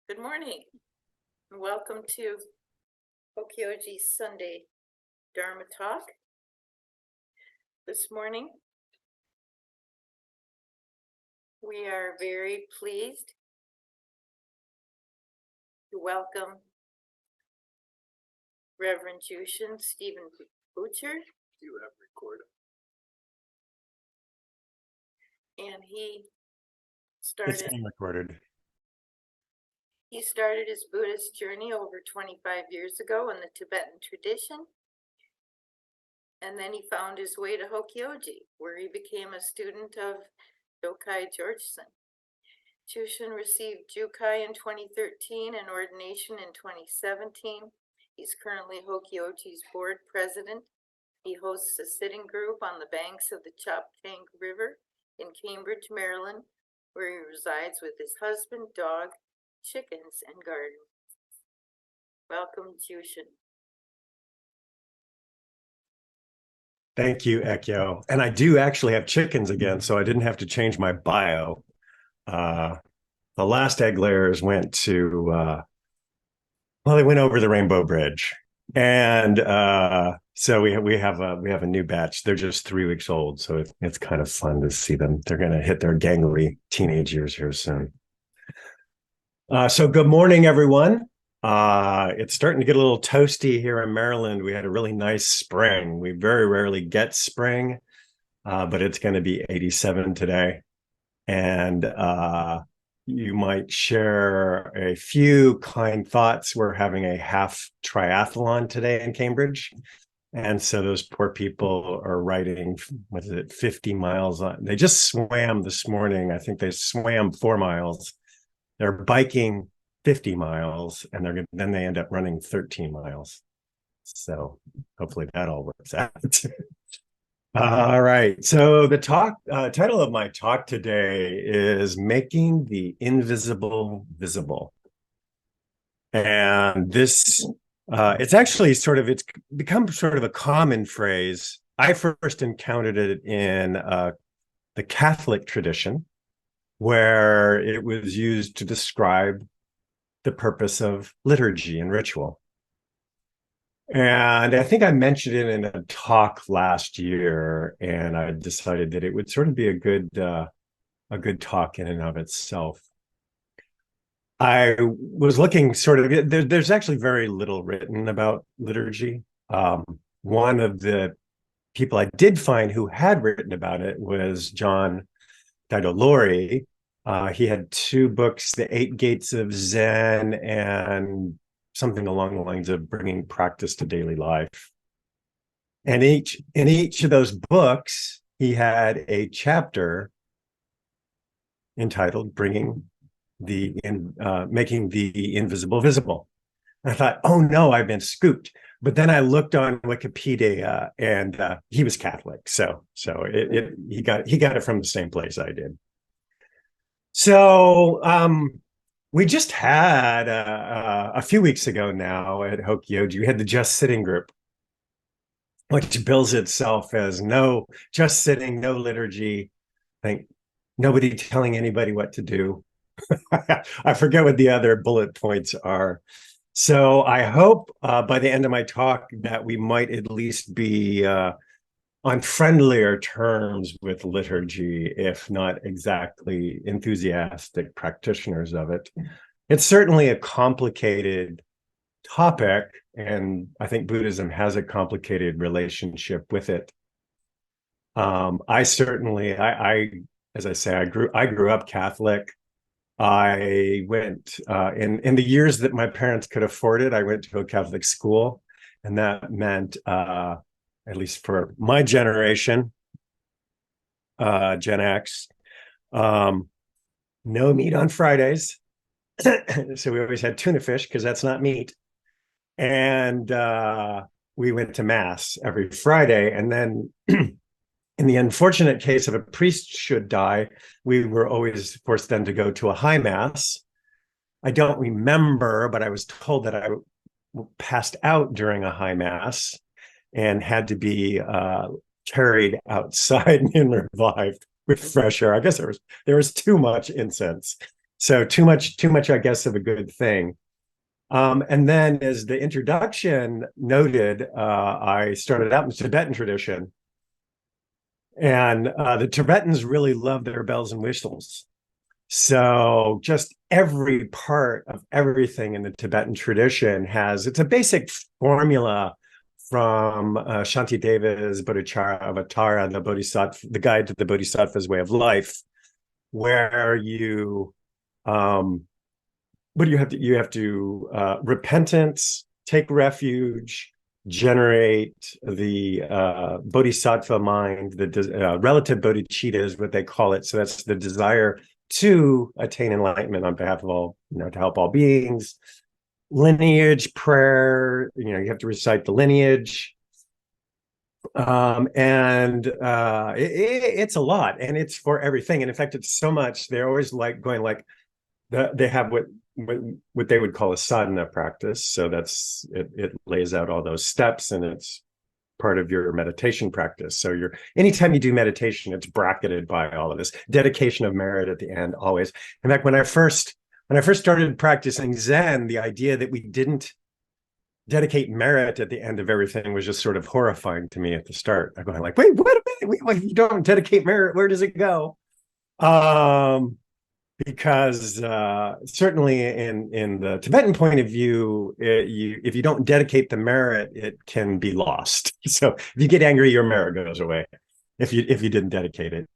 Good morning, and welcome to Hokyoji's Sunday Dharma Talk. This morning, we are very pleased to welcome Reverend Jushin Stephyn Butcher. You have recorded. And It's being recorded. He started his Buddhist journey over 25 years ago in the Tibetan tradition. And then he found his way to Hokyoji, where he became a student of Dokai Georgesen. Jushin received jukai in 2013 and ordination in 2017. He's currently Hokyoji's board president. He hosts a sitting group on the banks of the Choptank River in Cambridge, Maryland, where he resides with his husband, dog, chickens, and garden. Welcome, Jushin. Thank you, Ekyo. And I do actually have chickens again, so I didn't have to change my bio. The last egg layers went to, they went over the Rainbow Bridge. And so we have a new batch. They're just 3 weeks old, so it's kind of fun to see them. They're going to hit their gangly teenage years here soon. So good morning, everyone. It's starting to get a little toasty here in Maryland. We had a really nice spring. We very rarely get spring, but it's going to be 87 today. And you might share a few kind thoughts. We're having a half triathlon today in Cambridge. And so those poor people are riding, 50 miles on. They just swam this morning. I think they swam 4 miles. They're biking 50 miles, and then they end up running 13 miles. So hopefully that all works out. All right. So the title of my talk today is Making the Invisible Visible. And this, it's become sort of a common phrase. I first encountered it in the Catholic tradition, where it was used to describe the purpose of liturgy and ritual. And I think I mentioned it in a talk last year, and I decided that it would sort of be a good talk in and of itself. I was looking there's actually very little written about liturgy. One of the people I did find who had written about it was John Lori. He had 2 books, The 8 Gates of Zen and something along the lines of bringing practice to daily life. And in each of those books, he had a chapter entitled Making the Invisible Visible. And I thought, oh no, I've been scooped. But then I looked on Wikipedia, and he was Catholic, so he got it from the same place I did. So we just had a few weeks ago now at Hokyoji, we had the Just Sitting group, which bills itself as no just sitting, no liturgy, nobody telling anybody what to do. I forget what the other bullet points are. So I hope by the end of my talk that we might at least be on friendlier terms with liturgy, if not exactly enthusiastic practitioners of it. It's certainly a complicated topic, and I think Buddhism has a complicated relationship with it. As I say, I grew up Catholic. I went in the years that my parents could afford it, I went to a Catholic school, and that meant at least for my generation, Gen X, no meat on Fridays. So we always had tuna fish because that's not meat. And we went to Mass every Friday. And then in the unfortunate case of a priest should die, we were always forced then to go to a high Mass. I don't remember, but I was told that I passed out during a high Mass and had to be carried outside and revived with fresh air. I guess there was too much incense. So too much, I guess, of a good thing. And then, as the introduction noted, I started out in the Tibetan tradition, and the Tibetans really love their bells and whistles. So just every part of everything in the Tibetan tradition it's a basic formula from Shantideva's Bodhicharya the Bodhisattva, the Guide to the Bodhisattva's Way of Life, where what do you have to, repentance, take refuge, generate the bodhisattva mind, the relative bodhicitta is what they call it. So that's the desire to attain enlightenment on behalf of all, to help all beings. Lineage, prayer, you have to recite the lineage. It's a lot, and it's for everything. And in fact, it's so much, they're always like going like, they have what they would call a sadhana practice. So it lays out all those steps, and it's part of your meditation practice. So anytime you do meditation, it's bracketed by all of this dedication of merit at the end, always. In fact, when I first started practicing Zen, the idea that we didn't dedicate merit at the end of everything was just sort of horrifying to me at the start. I'm going like, wait, what a minute, wait, you don't dedicate merit, where does it go? Because certainly in the Tibetan point of view, if you don't dedicate the merit, it can be lost. So if you get angry, your merit goes away if you didn't dedicate it.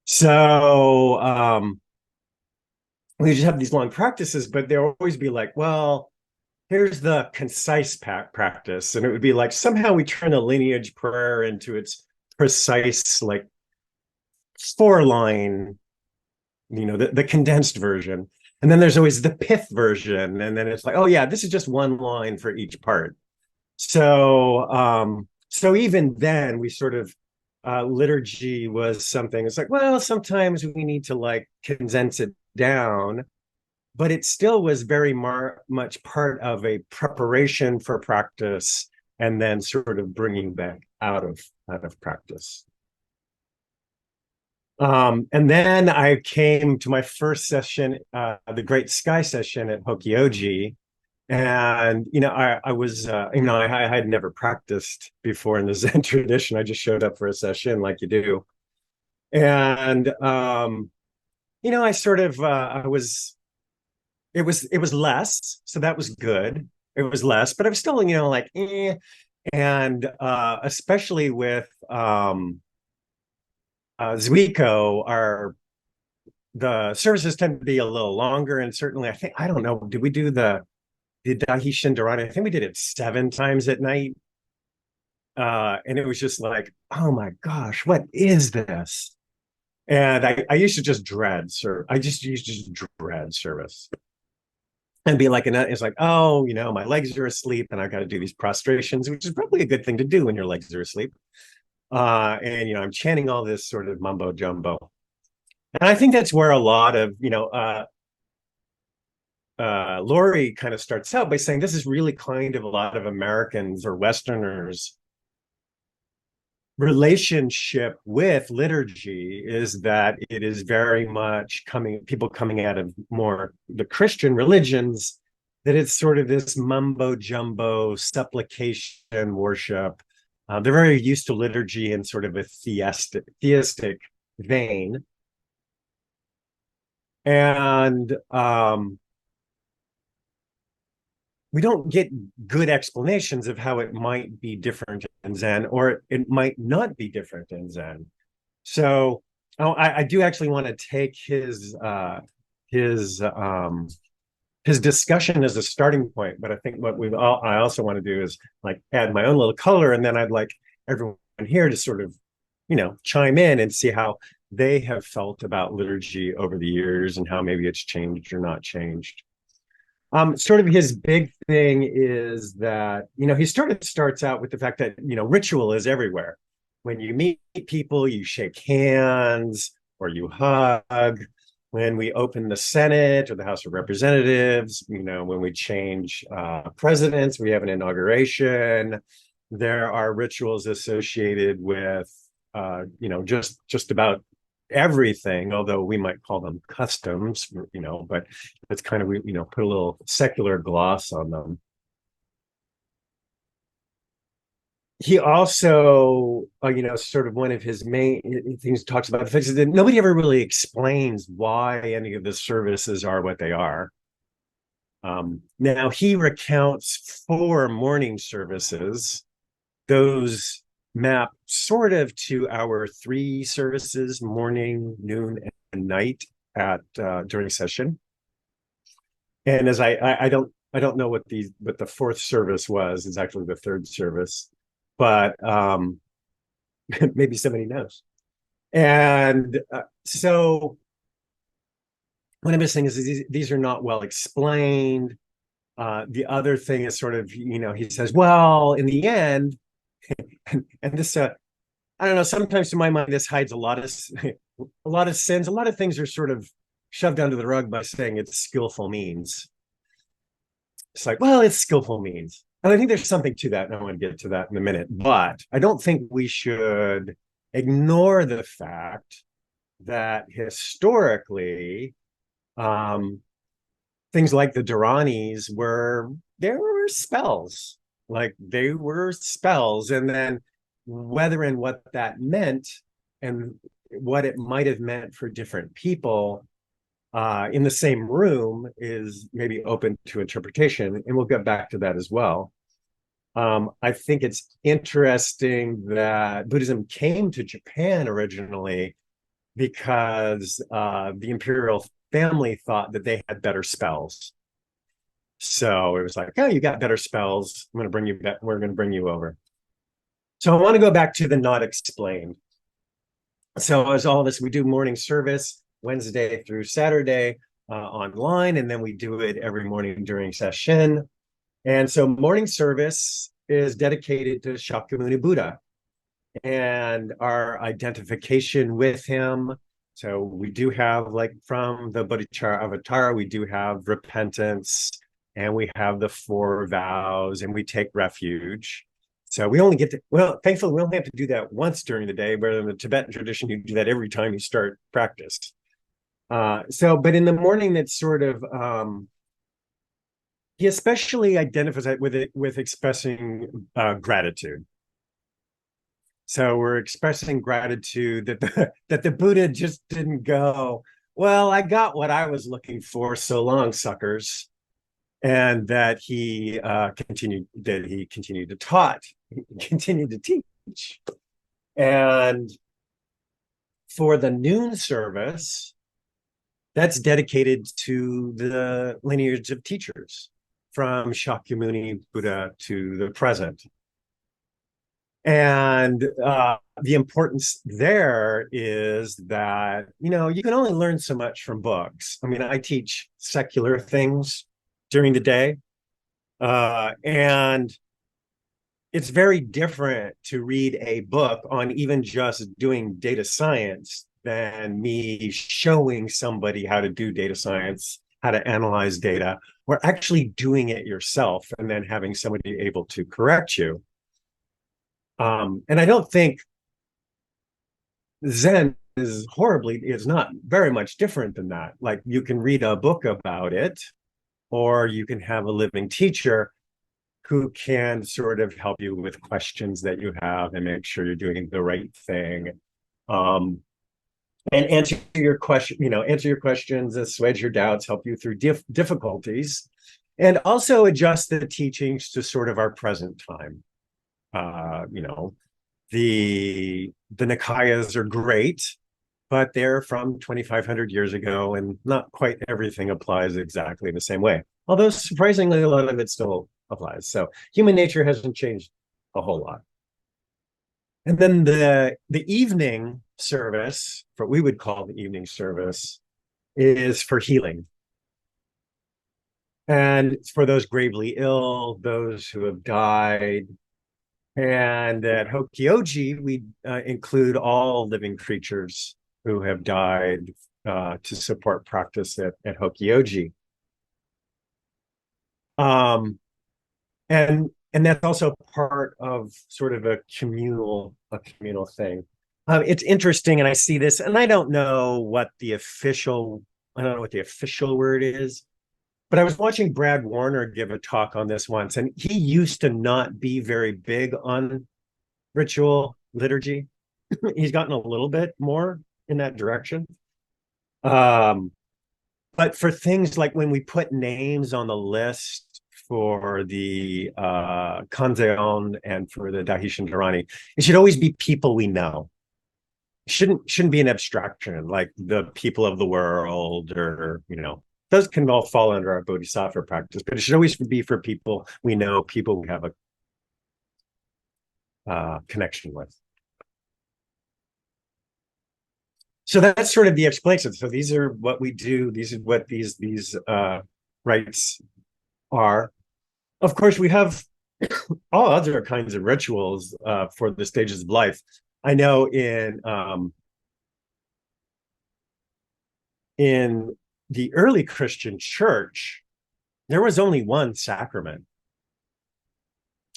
So we just have these long practices, but there'll always be like, well, here's the concise practice, and it would be like somehow we turn a lineage prayer into its precise, like 4-line, the condensed version. And then there's always the pith version, and then it's like, oh yeah, this is just 1 line for each part. So even then we sort of liturgy was something, it's like, well, sometimes we need to like condense it down, but it still was very much part of a preparation for practice, and then sort of bringing back out of practice. And then I came to my first session, the Great Sky session at Hokyoji. And, I was, I had never practiced before in the Zen tradition. I just showed up for a session like you do. And, I sort of, it was less. So that was good. It was less, but I was still, like, eh. And especially with, Zuiko, the services tend to be a little longer, and certainly I don't know, did we do the Dahi Shindarani? I think we did it 7 times at night, and it was just like, oh my gosh, what is this? And I used to just dread service and be like, and it's like, oh, my legs are asleep and I've got to do these prostrations, which is probably a good thing to do when your legs are asleep. And I'm chanting all this sort of mumbo jumbo, and I think that's where a lot of Lori kind of starts out by saying this is really kind of a lot of Americans or Westerners' relationship with liturgy, is that it is very much people coming out of more the Christian religions, that it's sort of this mumbo jumbo supplication worship. They're very used to liturgy in sort of a theistic vein. And we don't get good explanations of how it might be different in Zen, or it might not be different in Zen. So I do actually want to take his discussion as a starting point, but I think what I also want to do is like add my own little color, and then I'd like everyone here to sort of, chime in and see how they have felt about liturgy over the years and how maybe it's changed or not changed. Sort of his big thing is that, he starts out with the fact that, ritual is everywhere. When you meet people, you shake hands or you hug. When we open the Senate or the House of Representatives, when we change presidents, we have an inauguration. There are rituals associated with, just about everything, although we might call them customs, but it's kind of, put a little secular gloss on them. He also, sort of one of his main things talks about the fact that nobody ever really explains why any of the services are what they are. Now he recounts 4 morning services. Those map sort of to our 3 services, morning, noon, and night at during session. And as I don't know what the 4th service was. It's actually the 3rd service, but maybe somebody knows. And so one of his things is these are not well explained. The other thing is sort of, he says, well, in the end, and this, I don't know, sometimes to my mind, this hides a lot of sins. A lot of things are sort of shoved under the rug by saying it's skillful means. It's like, well, it's skillful means. And I think there's something to that, and I want to get to that in a minute. But I don't think we should ignore the fact that historically, things like the Dharanis there were spells. Like they were spells. And then whether and what that meant and what it might have meant for different people in the same room is maybe open to interpretation. And we'll get back to that as well. I think it's interesting that Buddhism came to Japan originally because the imperial family thought that they had better spells. So it was like, oh, you got better spells. I'm going to bring you back. We're going to bring you over. So I want to go back to the not explained. So as all this, we do morning service Wednesday through Saturday online, and then we do it every morning during session. And so morning service is dedicated to Shakyamuni Buddha and our identification with him. So we do have, like, from the Bodhicitta Avatar, we do have repentance, and we have the 4 vows, and we take refuge. So we only get to, well, thankfully, we only have to do that once during the day, where in the Tibetan tradition, you do that every time you start practice. But in the morning, it's sort of, he especially identifies with expressing gratitude. So we're expressing gratitude that the Buddha just didn't go, well, I got what I was looking for, so long, suckers. And that he continued to continue to teach. And for the noon service, that's dedicated to the lineage of teachers from Shakyamuni Buddha to the present. And the importance there is that, you can only learn so much from books. I mean, I teach secular things during the day. And it's very different to read a book on even just doing data science than me showing somebody how to do data science, how to analyze data, or actually doing it yourself and then having somebody able to correct you. And I don't think Zen is not very much different than that. Like, you can read a book about it, or you can have a living teacher who can sort of help you with questions that you have and make sure you're doing the right thing. And answer your questions, assuage your doubts, help you through difficulties, and also adjust the teachings to sort of our present time. The Nikayas are great, but they're from 2,500 years ago, and not quite everything applies exactly the same way. Although surprisingly, a lot of it still applies. So human nature hasn't changed a whole lot. And then the evening service, what we would call the evening service, is for healing. And it's for those gravely ill, those who have died. And at Hokyoji, we include all living creatures who have died to support practice at Hokyoji. And that's also part of sort of a communal thing. It's interesting, and I see this, and I don't know what the official word is, but I was watching Brad Warner give a talk on this once, and he used to not be very big on ritual liturgy. He's gotten a little bit more in that direction. Um, but for things like when we put names on the list for the Kanzeon and for the Daishin Dharani, it should always be people we know. Shouldn't be an abstraction like the people of the world, or those can all fall under our bodhisattva practice, but it should always be for people we know, people we have a connection with. So that's sort of the explanation. So these are what we do. These are what these rites are. Of course, we have all other kinds of rituals for the stages of life. I know in the early Christian church, there was only one sacrament,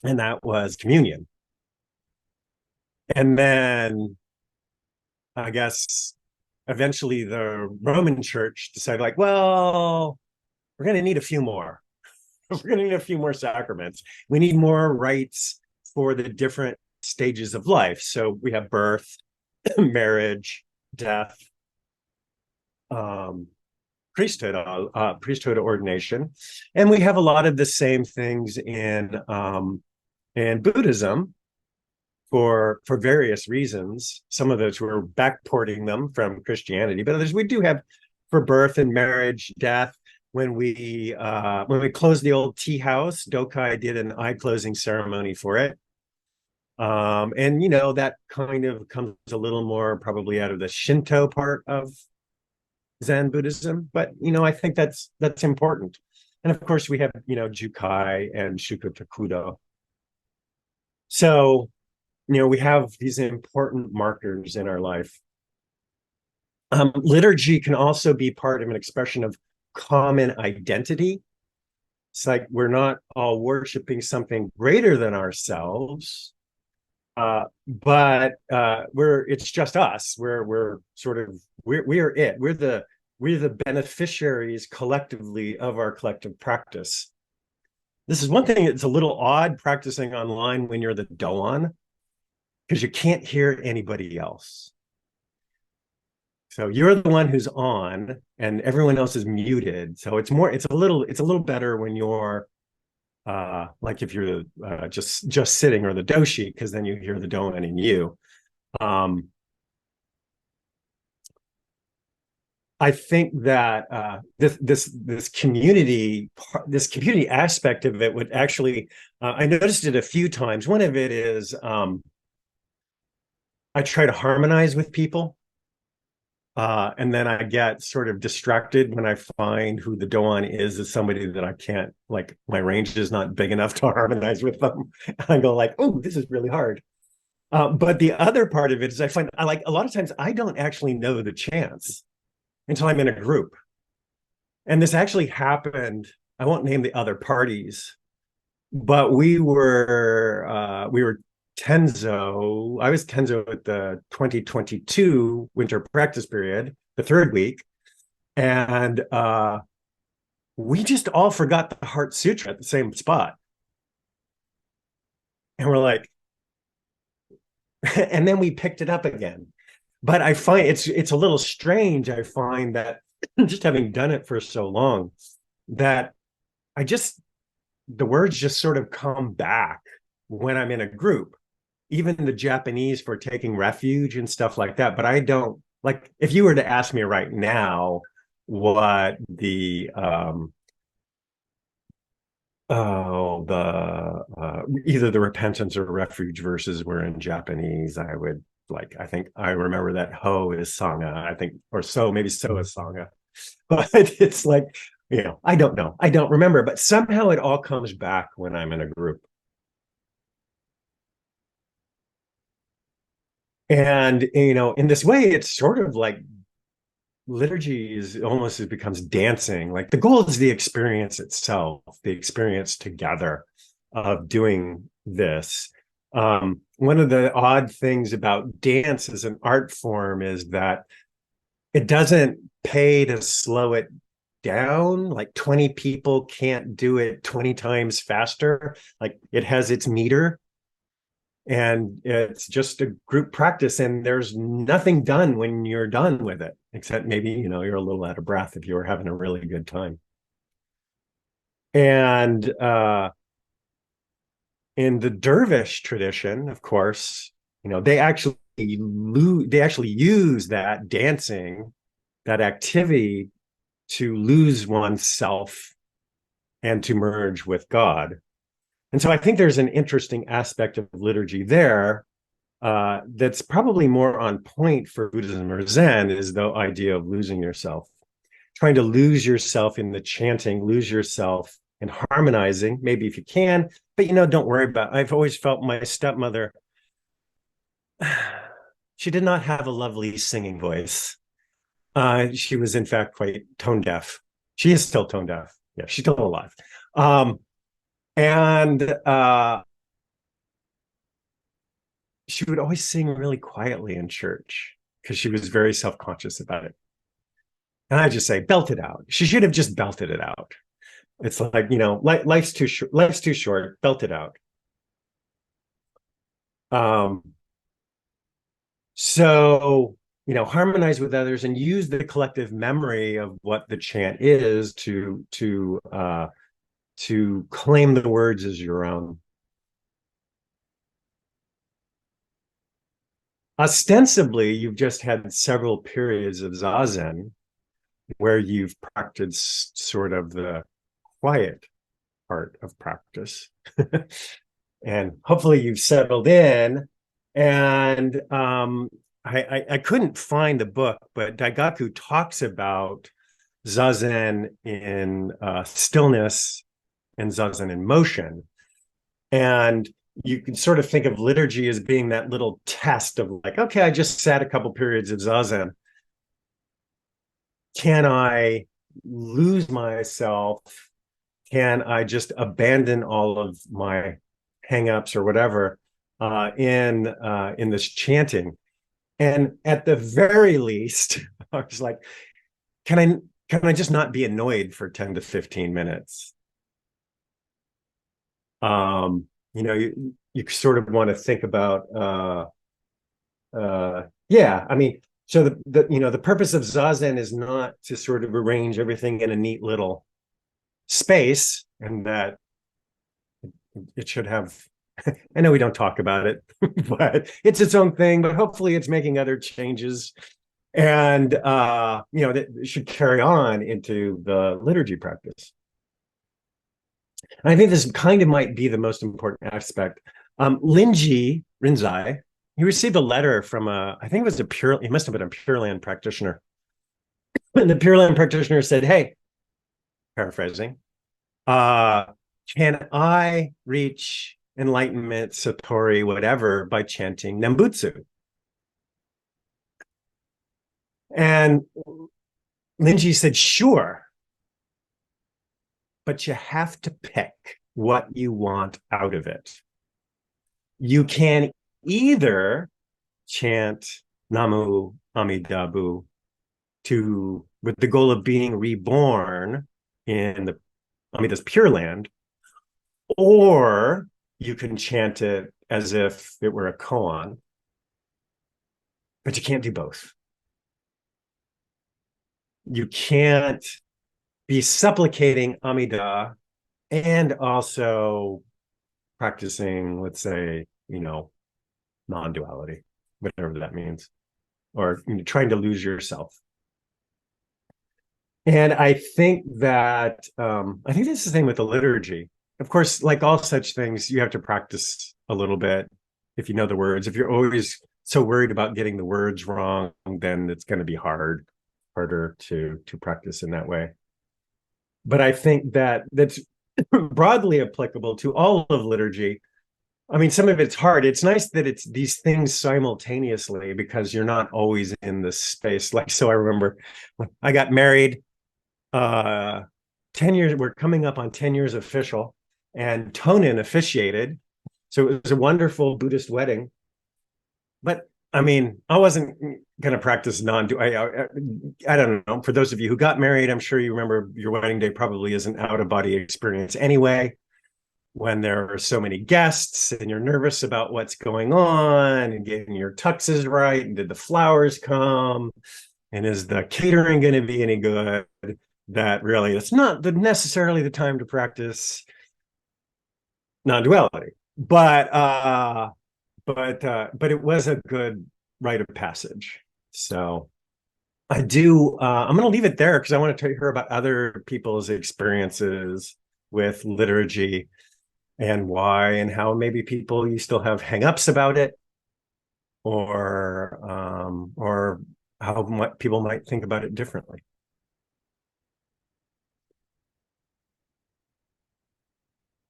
and that was communion. And then I guess eventually the Roman church decided, like, well, we're going to need a few more. We're going to need a few more sacraments. We need more rites for the different stages of life. So we have birth, marriage, death, priesthood ordination, and we have a lot of the same things in Buddhism for various reasons. Some of those we're backporting them from Christianity, but others we do have for birth and marriage, death. When we closed the old tea house, Dokai did an eye closing ceremony for it. And that kind of comes a little more probably out of the Shinto part of Zen Buddhism, but I think that's important. And of course, we have jukai and shukotakudo. So we have these important markers in our life. Liturgy can also be part of an expression of common identity. It's like we're not all worshiping something greater than ourselves, but it's just us. We're it. We're the beneficiaries collectively of our collective practice. This is one thing that's a little odd practicing online when you're the doan, because you can't hear anybody else. So you're the one who's on and everyone else is muted. So it's a little better when you're like if you're just sitting, or the doshi, because then you hear the doan in you. I think that this community aspect of it would actually I noticed it a few times. One of it is I try to harmonize with people. And then I get sort of distracted when I find who the doan is somebody that I can't, like, my range is not big enough to harmonize with them. I go like, oh, this is really hard. But the other part of it is I find a lot of times I don't actually know the chants until I'm in a group. And this actually happened. I won't name the other parties, but we were Tenzo. I was Tenzo at the 2022 winter practice period, the third week. And we just all forgot the Heart Sutra at the same spot. And we're like, and then we picked it up again. But I find it's a little strange. I find that just having done it for so long, that the words just sort of come back when I'm in a group, even the Japanese for taking refuge and stuff like that. But I don't, like, if you were to ask me right now what the either the repentance or refuge verses were in Japanese, I think I remember that ho is sangha, I think, or so, maybe so is sangha. But it's like, I don't know. I don't remember, but somehow it all comes back when I'm in a group. And, in this way, it's sort of like liturgy it becomes dancing. Like the goal is the experience itself, the experience together of doing this. One of the odd things about dance as an art form is that it doesn't pay to slow it down. Like 20 people can't do it 20 times faster. Like it has its meter, and it's just a group practice, and there's nothing done when you're done with it, except maybe, you're a little out of breath if you were having a really good time. And in the dervish tradition, of course, they actually use that dancing, that activity, to lose oneself and to merge with God. And so I think there's an interesting aspect of liturgy there that's probably more on point for Buddhism or Zen, is the idea of losing yourself, trying to lose yourself in the chanting, lose yourself in harmonizing, maybe if you can, but don't worry about it. I've always felt my stepmother, she did not have a lovely singing voice. She was in fact quite tone deaf. She is still tone deaf. Yeah, she's still alive. And she would always sing really quietly in church because she was very self-conscious about it. And I just say, belt it out. She should have just belted it out. It's like, life's too short. Life's too short. Belt it out. So, harmonize with others and use the collective memory of what the chant is to claim the words as your own. Ostensibly, you've just had several periods of zazen where you've practiced sort of the quiet part of practice. And hopefully you've settled in. And I couldn't find the book, but Daigaku talks about zazen in stillness and zazen in motion. And you can sort of think of liturgy as being that little test of like, okay, I just sat a couple periods of zazen. Can I lose myself? Can I just abandon all of my hangups or whatever in this chanting? And at the very least, I was like, can I just not be annoyed for 10 to 15 minutes? You sort of want to think about yeah, I mean, so the purpose of zazen is not to sort of arrange everything in a neat little space, and that it should have I know we don't talk about it, but it's its own thing, but hopefully it's making other changes, and that should carry on into the liturgy practice. And I think this kind of might be the most important aspect. Rinzai, he received a letter from I think it was he must have been a Pure Land practitioner. And the Pure Land practitioner said, hey, paraphrasing, can I reach enlightenment, satori, whatever, by chanting Nembutsu? And Linji said, sure, but you have to pick what you want out of it. You can either chant Namu Amidabu with the goal of being reborn in the Amida's Pure Land, or you can chant it as if it were a koan, but you can't do both. You can't be supplicating Amida and also practicing, let's say, non-duality, whatever that means, or trying to lose yourself. And I think that I think that's the same with the liturgy. Of course, like all such things, you have to practice a little bit if you know the words. If you're always so worried about getting the words wrong, then it's going to be harder to practice in that way. But I think that's broadly applicable to all of liturgy. I mean, some of it's hard. It's nice that it's these things simultaneously because you're not always in this space. Like, so I remember when I got married, 10 years, we're coming up on 10 years official, and Tonin officiated. So it was a wonderful Buddhist wedding. But I mean, I wasn't going to practice I don't know. For those of you who got married, I'm sure you remember your wedding day probably is an out of body experience anyway. When there are so many guests and you're nervous about what's going on and getting your tuxes right, and did the flowers come, and is the catering going to be any good? That really, it's not necessarily the time to practice non-duality, but it was a good rite of passage. So I'm going to leave it there because I want to hear about other people's experiences with liturgy and why and how maybe people, you still have hangups about it, or how people might think about it differently.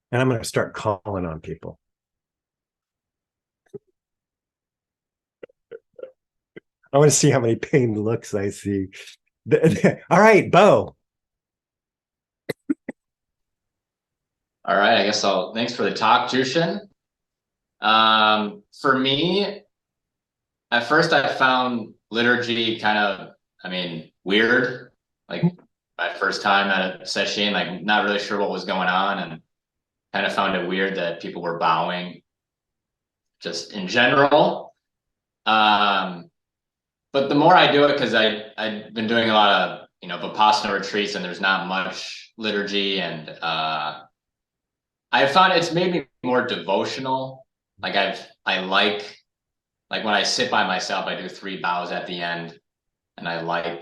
And I'm going to start calling on people. I want to see how many pained looks I see. All right, Bo. All right, I guess thanks for the talk, Jushin. For me, at first I found liturgy kind of, weird. Like my first time at a session, like not really sure what was going on, and kind of found it weird that people were bowing just in general. But the more I do it, because I've been doing a lot of, Vipassana retreats, and there's not much liturgy, and I found it's made me more devotional. Like I like when I sit by myself, I do 3 bows at the end, and I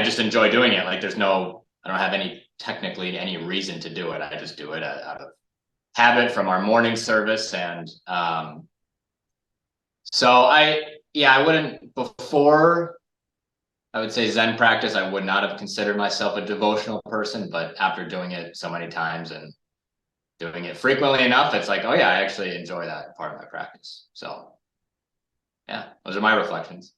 just enjoy doing it. Like I don't have technically any reason to do it. I just do it out of habit from our morning service. And so I wouldn't, before I would say Zen practice, I would not have considered myself a devotional person, but after doing it so many times and doing it frequently enough, it's like, oh yeah, I actually enjoy that part of my practice. So yeah, those are my reflections.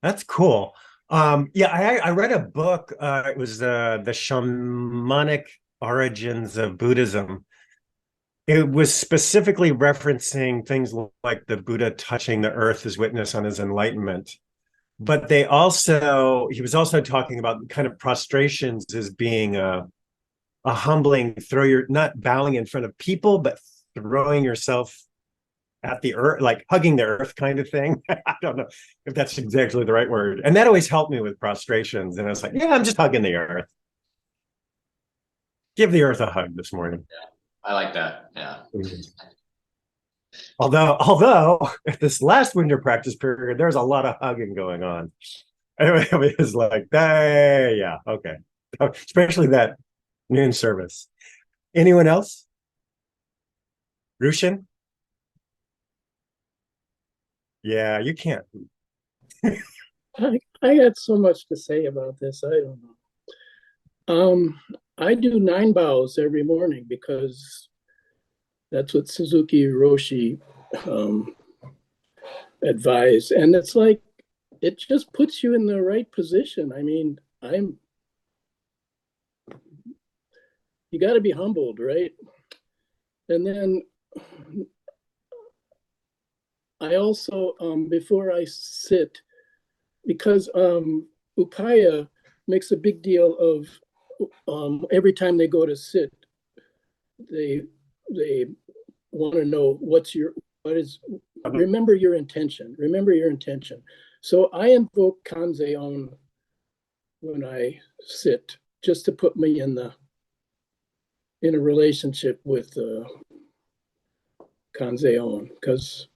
That's cool. I read a book. It was the Shamanic Origins of Buddhism. It was specifically referencing things like the Buddha touching the earth as witness on his enlightenment. But he was also talking about kind of prostrations as being a humbling, not bowing in front of people, but throwing yourself at the earth, like hugging the earth kind of thing. I don't know if that's exactly the right word. And that always helped me with prostrations. And I was like, yeah, I'm just hugging the earth. Give the earth a hug this morning. Yeah, I like that. Yeah. Although this last winter practice period, there's a lot of hugging going on. Anyway, it was like, hey, yeah, okay. Especially that noon service. Anyone else? Rushin? Yeah, you can't. I got so much to say about this. I don't know. I do 9 bows every morning because that's what Suzuki Roshi advised, and it's like it just puts you in the right position. I mean, you got to be humbled, right? And then I also, before I sit, because Upaya makes a big deal of every time they go to sit, they want to know remember your intention. Remember your intention. So I invoke Kanzeon when I sit, just to put me in a relationship with Kanzeon, because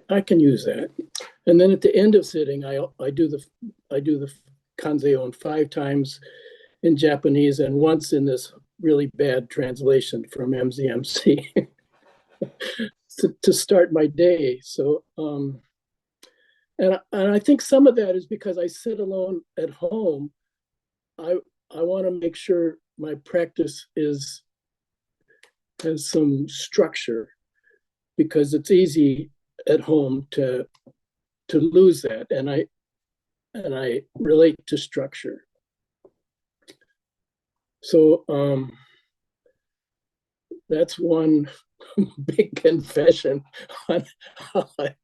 I can use that. And then at the end of sitting, I do the Kanzeon 5 times in Japanese and once in this really bad translation from MZMC to start my day. So and I think some of that is because I sit alone at home. I want to make sure my practice has some structure, because it's easy at home to lose that, and I relate to structure. So that's one big confession on how I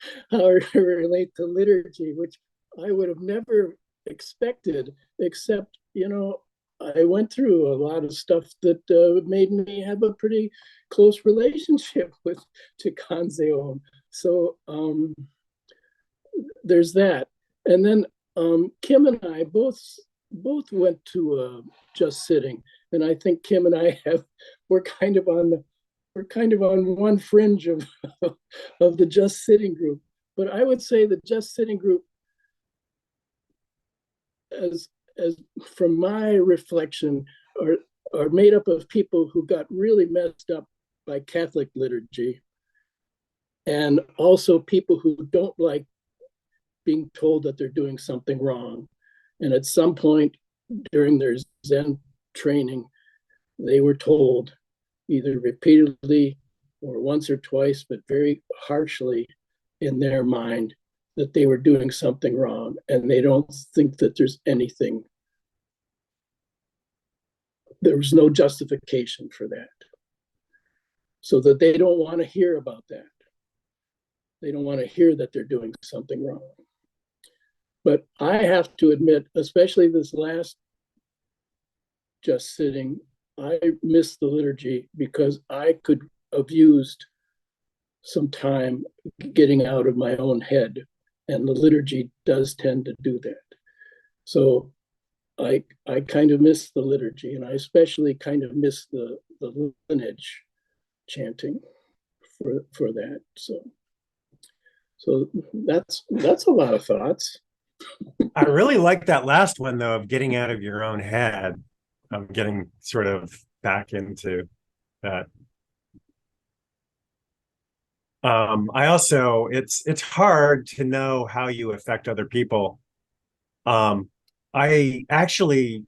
relate to liturgy, which I would have never expected, except, I went through a lot of stuff that made me have a pretty close relationship with Chikanzeon. So there's that. And then Kim and I both went to Just Sitting, and I think Kim and I we're kind of on one fringe of of the Just Sitting group. But I would say the Just Sitting group, as from my reflection, are made up of people who got really messed up by Catholic liturgy, and also people who don't like being told that they're doing something wrong. And at some point during their Zen training, they were told, either repeatedly or once or twice, but very harshly in their mind, that they were doing something wrong, and they don't think that there's anything. There was no justification for that. So that they don't want to hear about that. They don't want to hear that they're doing something wrong. But I have to admit, especially this last Just Sitting, I missed the liturgy because I could have used some time getting out of my own head, and the liturgy does tend to do that. So I kind of miss the liturgy, and I especially kind of miss the lineage chanting for that. So that's a lot of thoughts. I really like that last one, though, of getting out of your own head. I'm getting sort of back into that. I also, it's hard to know how you affect other people. I actually,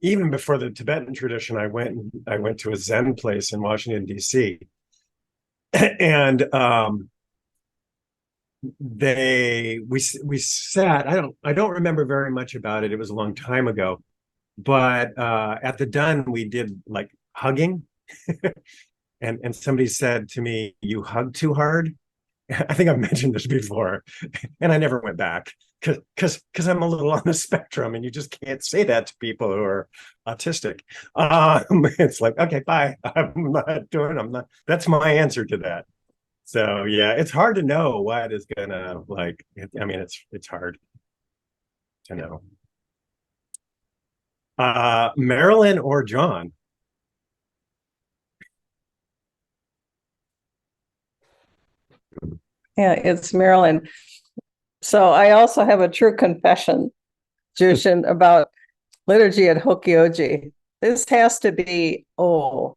even before the Tibetan tradition, I went to a Zen place in Washington, D.C. And we sat, I don't remember very much about it. It was a long time ago. But at the done, we did like hugging. And somebody said to me, "You hug too hard." I think I've mentioned this before, and I never went back because I'm a little on the spectrum, and you just can't say that to people who are autistic. It's like, okay, bye. I'm not. That's my answer to that. So yeah, it's hard to know what is gonna like. I mean, it's hard to know. Marilyn or John? Yeah, it's Marilyn. So I also have a true confession, Jushin, about liturgy at Hokyoji. This has to be, I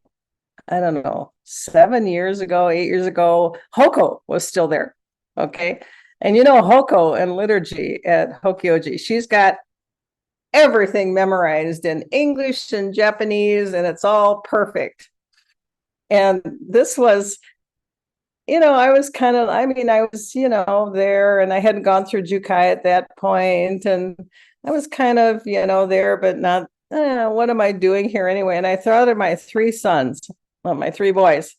don't know, 7 years ago, 8 years ago. Hoko was still there. Okay. And Hoko and liturgy at Hokyoji, she's got everything memorized in English and Japanese, and it's all perfect. And this was, I was there, and I hadn't gone through jukai at that point, and I was kind of, there, but not, what am I doing here anyway? And I thought of my 3 sons, my 3 boys.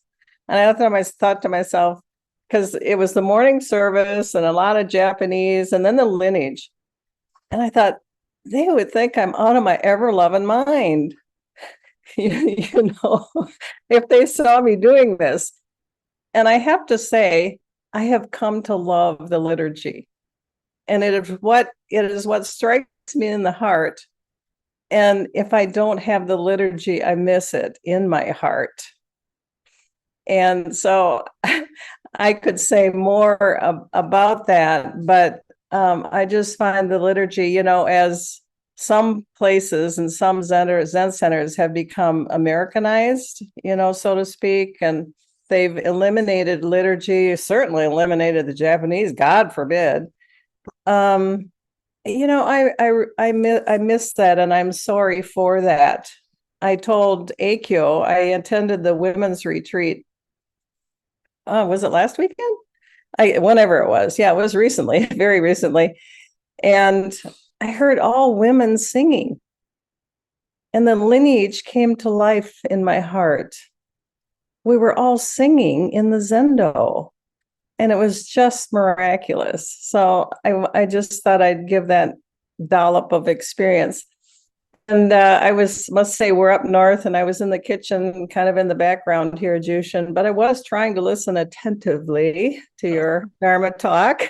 And I thought to myself, because it was the morning service and a lot of Japanese, and then the lineage. And I thought, they would think I'm out of my ever-loving mind, if they saw me doing this. And I have to say, I have come to love the liturgy. And it is what strikes me in the heart. And if I don't have the liturgy, I miss it in my heart. And so I could say more about that, but I just find the liturgy, as some places and some Zen centers have become Americanized, so to speak, and they've eliminated liturgy, certainly eliminated the Japanese, God forbid. I miss that, and I'm sorry for that. I told Akio, I attended the women's retreat. Was it last weekend? Whenever it was. Yeah, it was recently, very recently. And I heard all women singing. And the lineage came to life in my heart. we were all singing in the Zendo. And it was just miraculous. So I just thought I'd give that dollop of experience. And must say, we're up north, and I was in the kitchen, kind of in the background here, Jushin, but I was trying to listen attentively to your Dharma talk.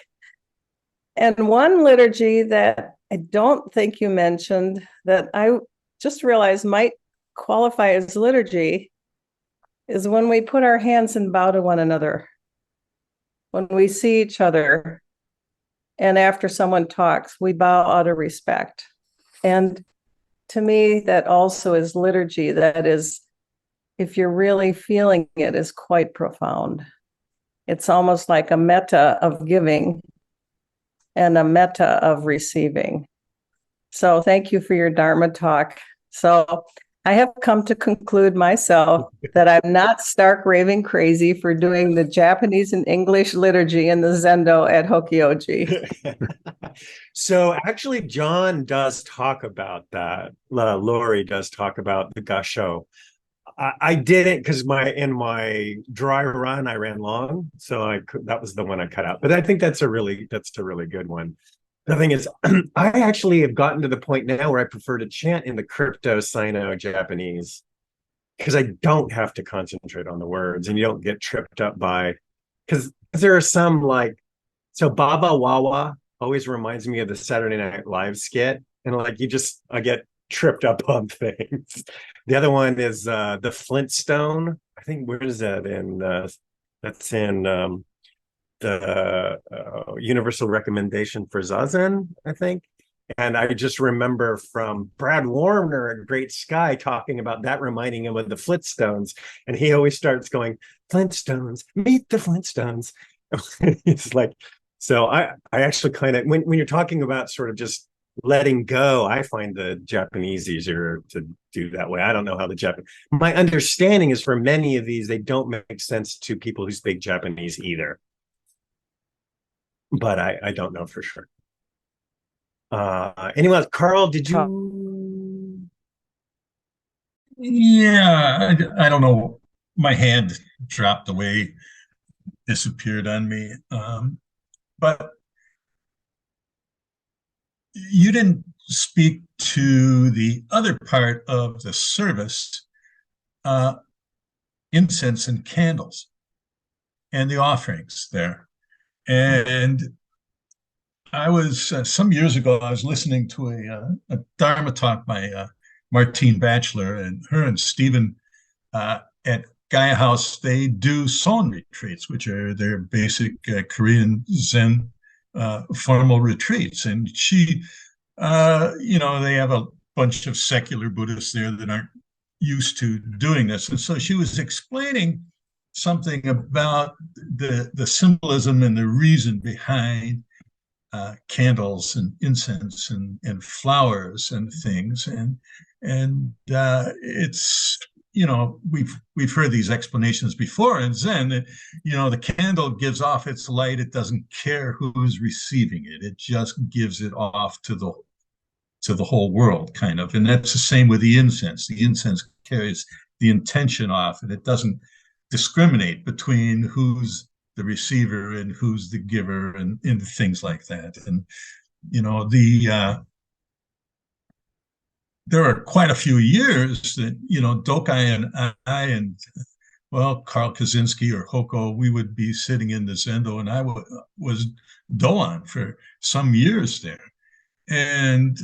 And one liturgy that I don't think you mentioned that I just realized might qualify as liturgy is when we put our hands and bow to one another. When we see each other and after someone talks, we bow out of respect. And to me, that also is liturgy. That is, if you're really feeling it, is quite profound. It's almost like a metta of giving and a metta of receiving. So thank you for your Dharma talk. So I have come to conclude myself that I'm not stark raving crazy for doing the Japanese and English liturgy in the Zendo at Hokyoji. So actually, John does talk about that. Lori does talk about the gasho. I didn't, because in my dry run I ran long, so that was the one I cut out. But I think that's a really good one. The thing is, I actually have gotten to the point now where I prefer to chant in the crypto Sino Japanese, because I don't have to concentrate on the words, and you don't get tripped up by, because there are some like, so Baba Wawa always reminds me of the Saturday Night Live skit, and like I get tripped up on things. The other one is the Flintstone. I think, where is that in? That's in the Universal Recommendation for Zazen, I think. And I just remember from Brad Warner at Great Sky talking about that, reminding him of the Flintstones. And he always starts going, Flintstones, meet the Flintstones. It's like, so I actually kind of, when you're talking about sort of just letting go, I find the Japanese easier to do that way. I don't know how my understanding is for many of these, they don't make sense to people who speak Japanese either. But I don't know for sure. Anyone else? Carl, did you? Yeah, I don't know. My hand dropped away, disappeared on me. But you didn't speak to the other part of the service, incense and candles and the offerings there. And I was, some years ago, I was listening to a Dharma talk by Martine Batchelor, and her and Stephen at Gaia House, they do Son retreats, which are their basic Korean Zen formal retreats. And she, they have a bunch of secular Buddhists there that aren't used to doing this. And so she was explaining something about the symbolism and the reason behind candles and incense and flowers and things. And it's, we've heard these explanations before in Zen that, the candle gives off its light. It doesn't care who's receiving it. It just gives it off to the whole world, kind of. And that's the same with the incense. The incense carries the intention off, and it doesn't discriminate between who's the receiver and who's the giver and things like that. And, there are quite a few years that, Dokai and I and, Karl Kaczynski or Hoko, we would be sitting in the Zendo, and I was Doan for some years there. And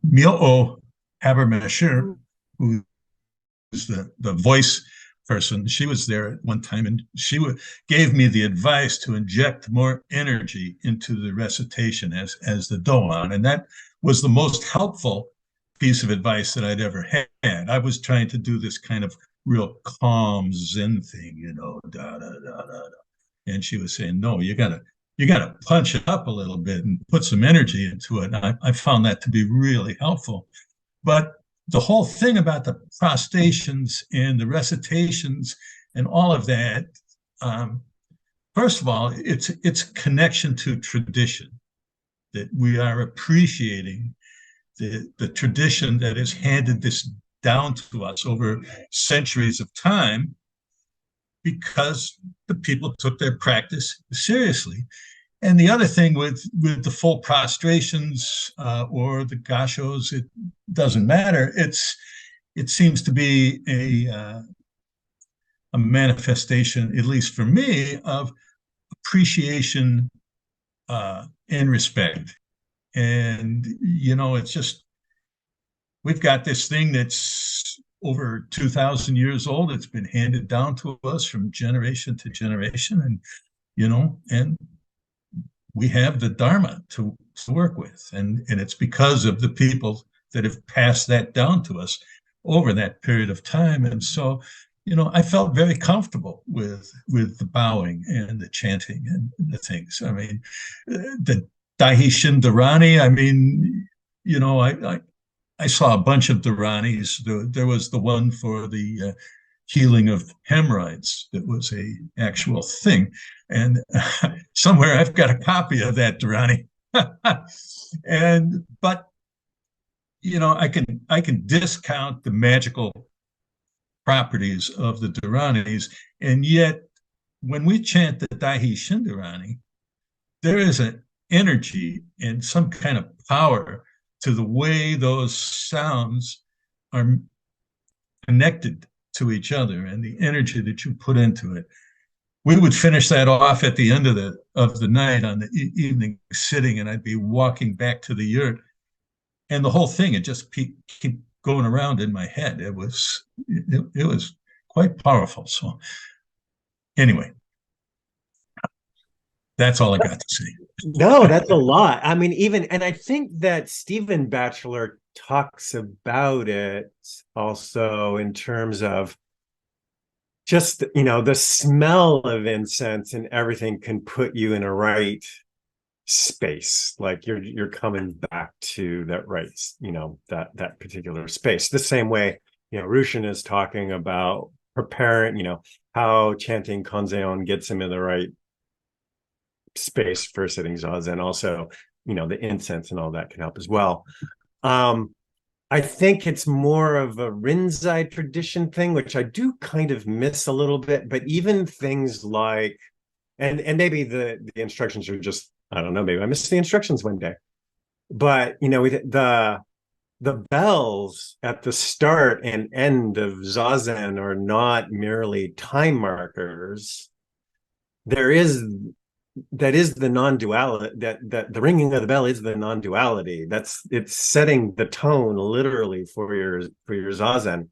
Myo Habermasher, who is the voice person, she was there at one time, and she gave me the advice to inject more energy into the recitation as the Doan, and that was the most helpful piece of advice that I'd ever had. I was trying to do this kind of real calm Zen thing, da da da da da, and she was saying, no, you gotta punch it up a little bit and put some energy into it. And I found that to be really helpful. But the whole thing about the prostrations and the recitations and all of that, first of all, it's connection to tradition, that we are appreciating the tradition that has handed this down to us over centuries of time, because the people took their practice seriously. And the other thing with the full prostrations or the gashos, it doesn't matter. It seems to be a manifestation, at least for me, of appreciation and respect. And it's just, we've got this thing that's over 2,000 years old. It's been handed down to us from generation to generation, and we have the Dharma to work with, and it's because of the people that have passed that down to us over that period of time. And so, I felt very comfortable with the bowing and the chanting and the things. I mean, the Daihi Shindarani, I mean, I saw a bunch of Dharanis. There was the one for the healing of hemorrhoids that was a actual thing. And somewhere I've got a copy of that Dharani. But I can discount the magical properties of the Dharanis, and yet when we chant the Daihi Shindarani, there is an energy and some kind of power to the way those sounds are connected to each other and the energy that you put into it. We would finish that off at the end of the night on the evening sitting, and I'd be walking back to the yurt, and the whole thing would just keep going around in my head. It was quite powerful. So anyway, that's all I got to say. No, that's a lot. I mean, and I think that Stephen Batchelor talks about it also in terms of just, the smell of incense and everything can put you in a right space. Like you're coming back to that right, that particular space. The same way, Rushin is talking about preparing, how chanting Kanzeon gets him in the right space for sitting zazen. Also, the incense and all that can help as well. I think it's more of a Rinzai tradition thing, which I do kind of miss a little bit. But even things like, and maybe the instructions are just, I don't know, maybe I missed the instructions one day. But the bells at the start and end of zazen are not merely time markers. That is the non-duality, that the ringing of the bell is the non-duality. It's setting the tone literally for your zazen.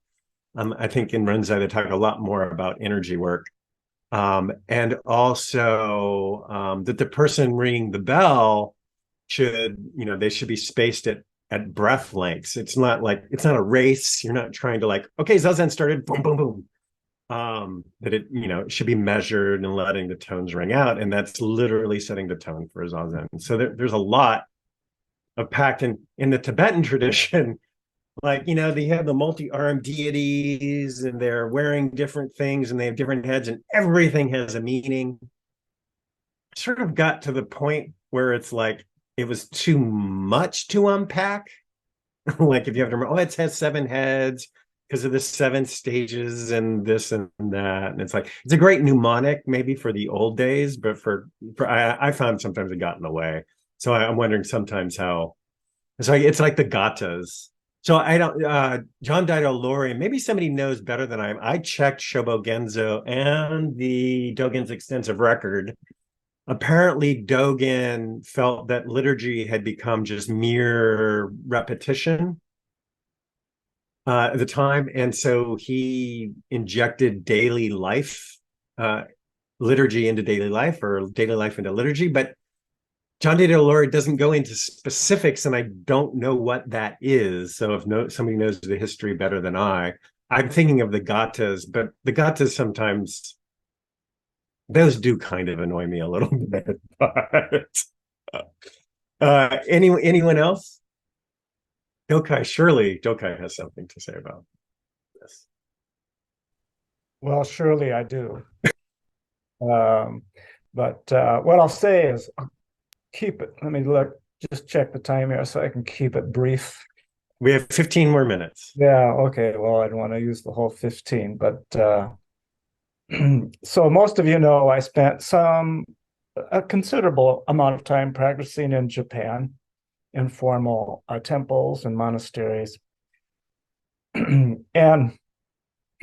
I think in Rinzai they talk a lot more about energy work, and also that the person ringing the bell they should be spaced at breath lengths. It's not a race. You're not trying to okay, zazen started, boom, boom, boom. That it should be measured and letting the tones ring out, and that's literally setting the tone for zazen. So there's a lot of packed in the Tibetan tradition. They have the multi-armed deities, and they're wearing different things, and they have different heads, and everything has a meaning. Sort of got to the point where it's it was too much to unpack. If you have to remember, it has 7 heads because of the 7 stages and this and that. And it's it's a great mnemonic maybe for the old days, but I found sometimes it got in the way. So I'm wondering sometimes how it's like the gatas. So I don't, John Daido Lori, maybe somebody knows better than I am. I checked Shobo Genzo and the Dogen's extensive record. Apparently Dogen felt that liturgy had become just mere repetition at the time, and so he injected daily life, liturgy into daily life, or daily life into liturgy. But John Daido Lori doesn't go into specifics, and I don't know what that is. So if somebody knows the history better than I'm thinking of the gatas, but the gatas sometimes, those do kind of annoy me a little bit. But anyone else? Surely Dokai has something to say about this. Well, surely I do. But what I'll say is, keep it. Let me just check the time here so I can keep it brief. We have 15 more minutes. Yeah, okay. Well, I don't want to use the whole 15, but so most of you know I spent a considerable amount of time practicing in Japan, in formal temples and monasteries. And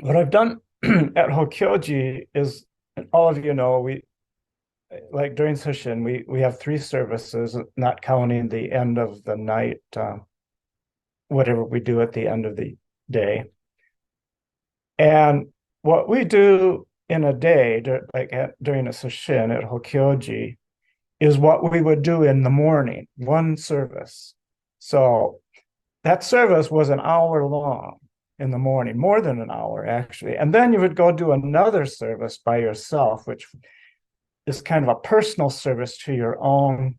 what I've done at Hokyoji is, all of you know, we like during Sesshin, we have 3 services, not counting the end of the night, whatever we do at the end of the day. And what we do in a day, during a Sesshin at Hokyoji, is what we would do in the morning, one service. So that service was an hour long in the morning, more than an hour actually. And then you would go do another service by yourself, which is kind of a personal service to your own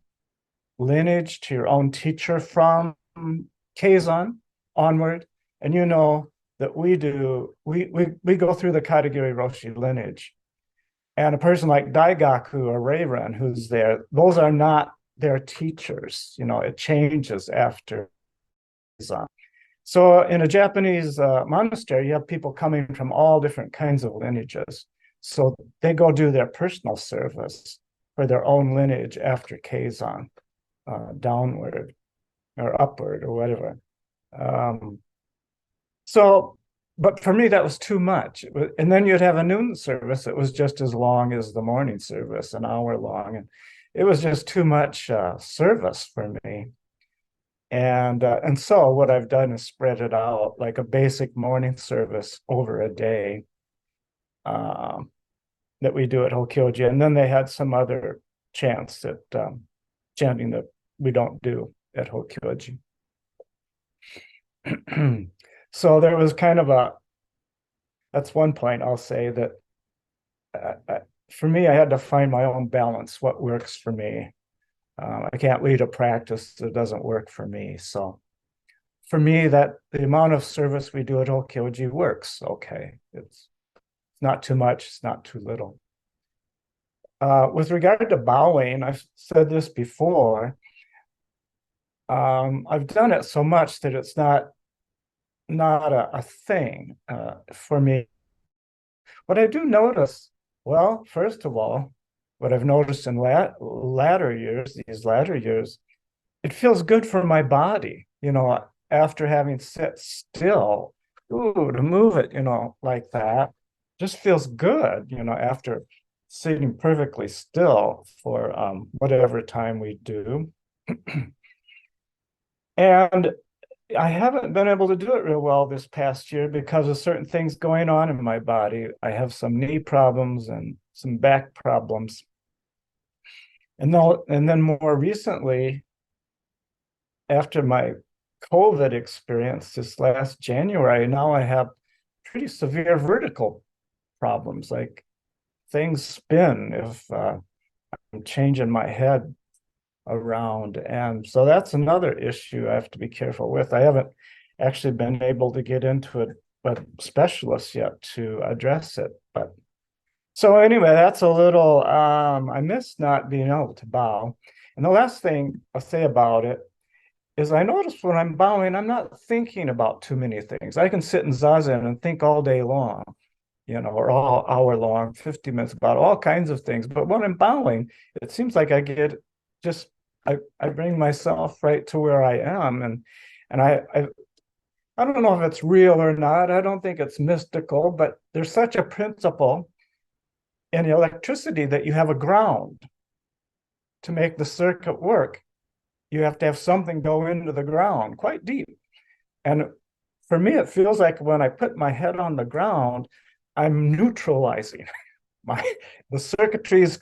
lineage, to your own teacher from Keizan onward. And you know that we go through the Katagiri Roshi lineage. And a person like Daigaku or Reiren who's there, those are not their teachers. You know, it changes after Keizan. So in a Japanese monastery, you have people coming from all different kinds of lineages. So they go do their personal service for their own lineage after Keizan, downward or upward or whatever. But for me, that was too much. And then you'd have a noon service that was just as long as the morning service, an hour long. And it was just too much service for me. And so what I've done is spread it out like a basic morning service over a day that we do at Hokyoji. And then they had some other chants that chanting that we don't do at Hokyoji. So there was kind of that's one point I'll say that for me, I had to find my own balance, what works for me. I can't lead a practice that doesn't work for me. So for me, that the amount of service we do at Hokyoji works okay. It's not too much, it's not too little. With regard to bowing, I've said this before. I've done it so much that it's not a thing for me. What I do notice, well, first of all, what I've noticed in these latter years, it feels good for my body, you know, after having sit still, to move it, you know, like that, just feels good, you know, after sitting perfectly still for whatever time we do. And I haven't been able to do it real well this past year because of certain things going on in my body. I have some knee problems and some back problems. And then more recently, after my COVID experience this last January, now I have pretty severe vertical problems. Like things spin if I'm changing my head around. And so that's another issue I have to be careful with. I haven't actually been able to get into a specialist yet to address it. But so anyway, that's a little, I miss not being able to bow. And the last thing I'll say about it is I notice when I'm bowing, I'm not thinking about too many things. I can sit in Zazen and think all day long, you know, or all hour long, 50 minutes about all kinds of things. But when I'm bowing, it seems like I get just, I bring myself right to where I am. And I don't know if it's real or not. I don't think it's mystical, but there's such a principle in electricity that you have a ground to make the circuit work. You have to have something go into the ground quite deep. And for me, it feels like when I put my head on the ground, I'm neutralizing the circuitry is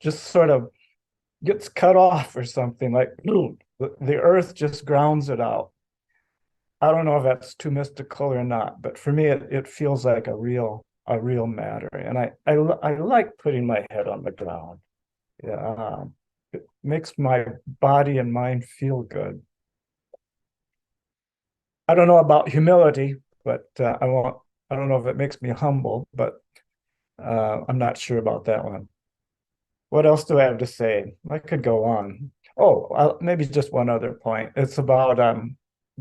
just sort of gets cut off or something, like the earth just grounds it out. I don't know if that's too mystical or not, but for me, it feels like a real matter. And I like putting my head on the ground. Yeah, it makes my body and mind feel good. I don't know about humility, but I don't know if it makes me humble, but I'm not sure about that one. What else do I have to say? I could go on. Oh, maybe just one other point. It's about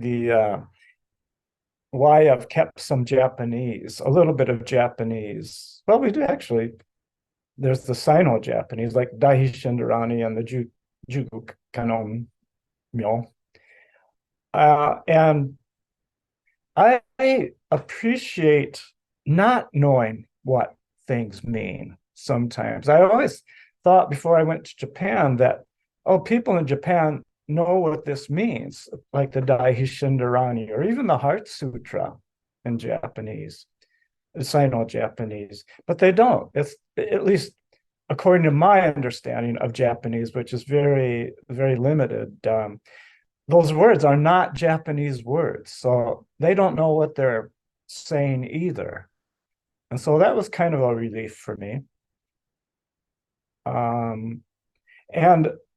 the why I've kept some Japanese, a little bit of Japanese. Well, we do actually. There's the Sino-Japanese, like Daihi Shindarani and the Jugu Kanon Myo. And I appreciate not knowing what things mean sometimes. I always thought before I went to Japan that, oh, people in Japan know what this means, like the Daihi Shindarani or even the Heart Sutra in Japanese, Sino-Japanese, but they don't. It's at least according to my understanding of Japanese, which is very, very limited. Those words are not Japanese words, so they don't know what they're saying either. And so that was kind of a relief for me. And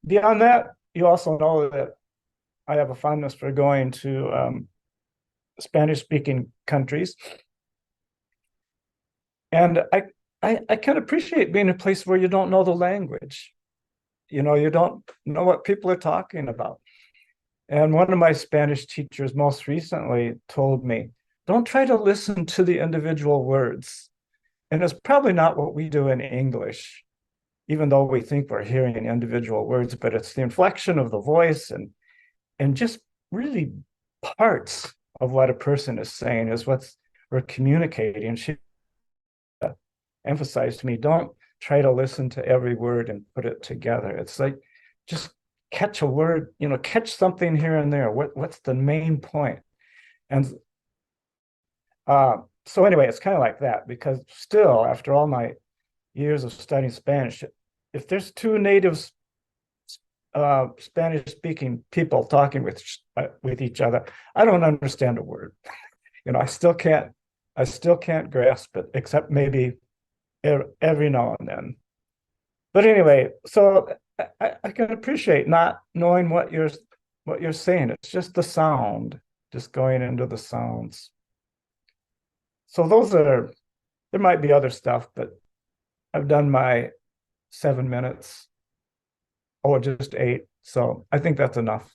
beyond that, you also know that I have a fondness for going to Spanish-speaking countries. And I can appreciate being in a place where you don't know the language. You know, you don't know what people are talking about. And one of my Spanish teachers most recently told me, don't try to listen to the individual words. And it's probably not what we do in English, even though we think we're hearing individual words, but it's the inflection of the voice and just really parts of what a person is saying is what we're communicating. She emphasized to me, don't try to listen to every word and put it together. It's like, just catch a word, you know, catch something here and there. What's the main point? And so anyway, it's kind of like that, because still, after all my years of studying Spanish, if there's two native Spanish-speaking people talking with each other, I don't understand a word. You know, I still can't grasp it, except maybe every now and then. But anyway, so I can appreciate not knowing what you're saying. It's just the sound, just going into the sounds. So there might be other stuff, but I've done my 7 minutes. Oh, just 8. So I think that's enough.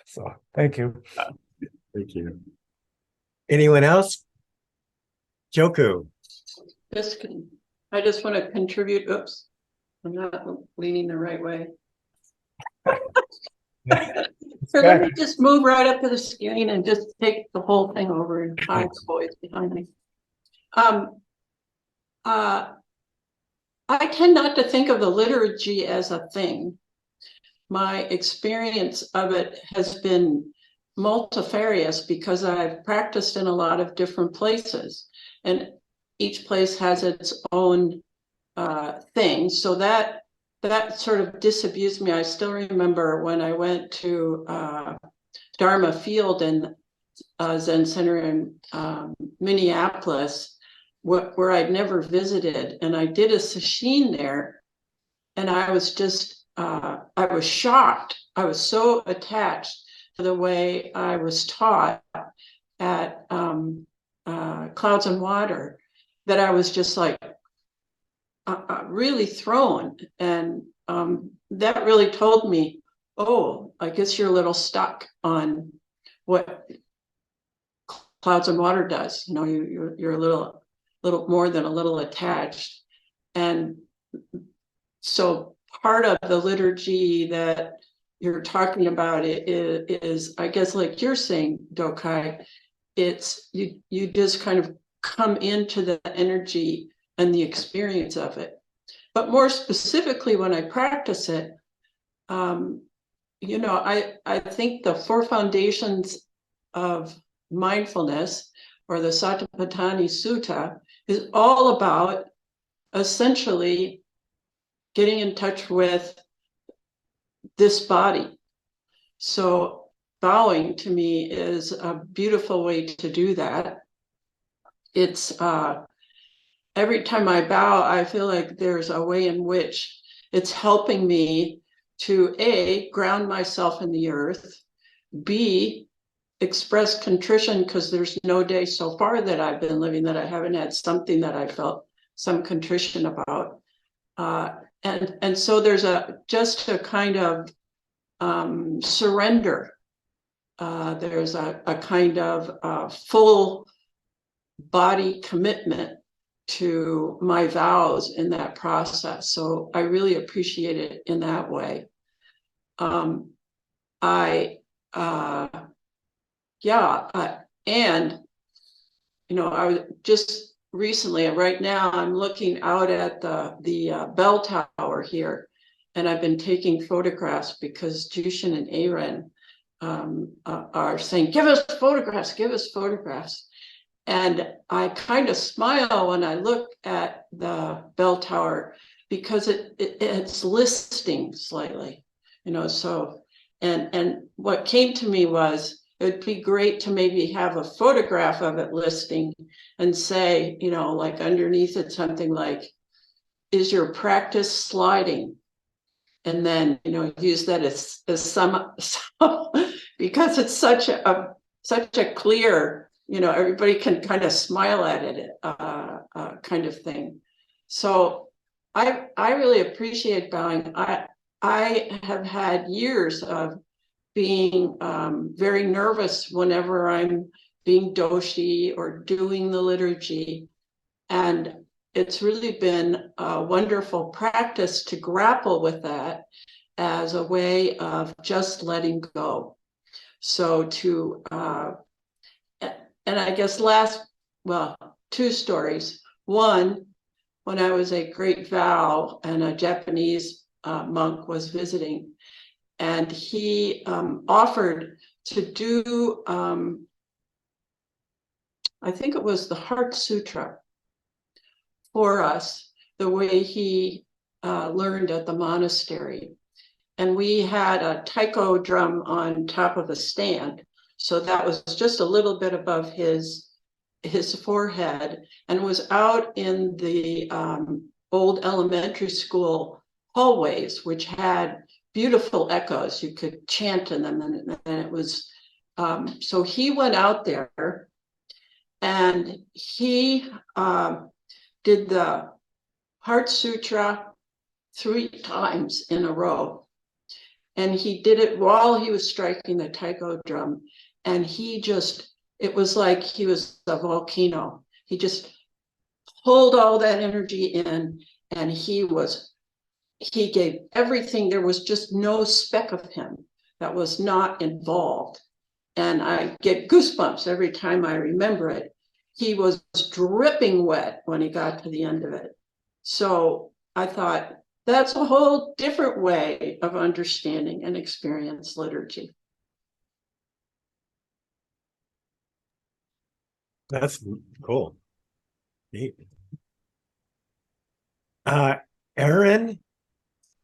So thank you. Thank you. Anyone else? Joku. I just want to contribute. Oops, I'm not leaning the right way. So let me just move right up to the screen and just take the whole thing over and hide the voice behind me. I tend not to think of the liturgy as a thing. My experience of it has been multifarious because I've practiced in a lot of different places, and each place has its own thing. So that sort of disabused me. I still remember when I went to Dharma Field and Zen Center in Minneapolis, where I'd never visited, and I did a sesshin there, and I was just I was shocked. I was so attached to the way I was taught at Clouds and Water that I was just like really thrown, and that really told me, oh, I guess you're a little stuck on what Clouds and Water does. You know, you're a little more than a little attached. And so part of the liturgy that you're talking about is, I guess, like you're saying, Dokai, it's you just kind of come into the energy and the experience of it. But more specifically, when I practice it, you know, I think the 4 foundations of mindfulness, or the Satipatthana Sutta, is all about essentially getting in touch with this body. So bowing to me is a beautiful way to do that. It's every time I bow, I feel like there's a way in which it's helping me to A, ground myself in the earth, B, express contrition, because there's no day so far that I've been living that I haven't had something that I felt some contrition about. And so there's just a kind of surrender there's a kind of full body commitment to my vows in that process. So I really appreciate it in that way. And I was just recently, right now, I'm looking out at the bell tower here, and I've been taking photographs because Jushin and Aaron are saying, give us photographs. And I kind of smile when I look at the bell tower because it's listing slightly, so, and what came to me was, it would be great to maybe have a photograph of it listing and say, like underneath it, something like, is your practice sliding? And then, use that as some because it's such a clear, everybody can kind of smile at it, kind of thing. So I really appreciate bowing. I have had years of being very nervous whenever I'm being doshi or doing the liturgy. And it's really been a wonderful practice to grapple with that as a way of just letting go. So and I guess two stories. One, when I was a great vow and a Japanese monk was visiting, and he offered to do, I think it was the Heart Sutra for us, the way he learned at the monastery. And we had a taiko drum on top of a stand. So that was just a little bit above his forehead, and was out in the old elementary school hallways, which had beautiful echoes. You could chant in them, and it was, so he went out there and he did the Heart Sutra 3 times in a row. And he did it while he was striking the taiko drum. And it was like he was a volcano. He just pulled all that energy in, and he gave everything. There was just no speck of him that was not involved. And I get goosebumps every time I remember it. He was dripping wet when he got to the end of it. So I thought, that's a whole different way of understanding and experience liturgy. That's cool. Neat. Aaron,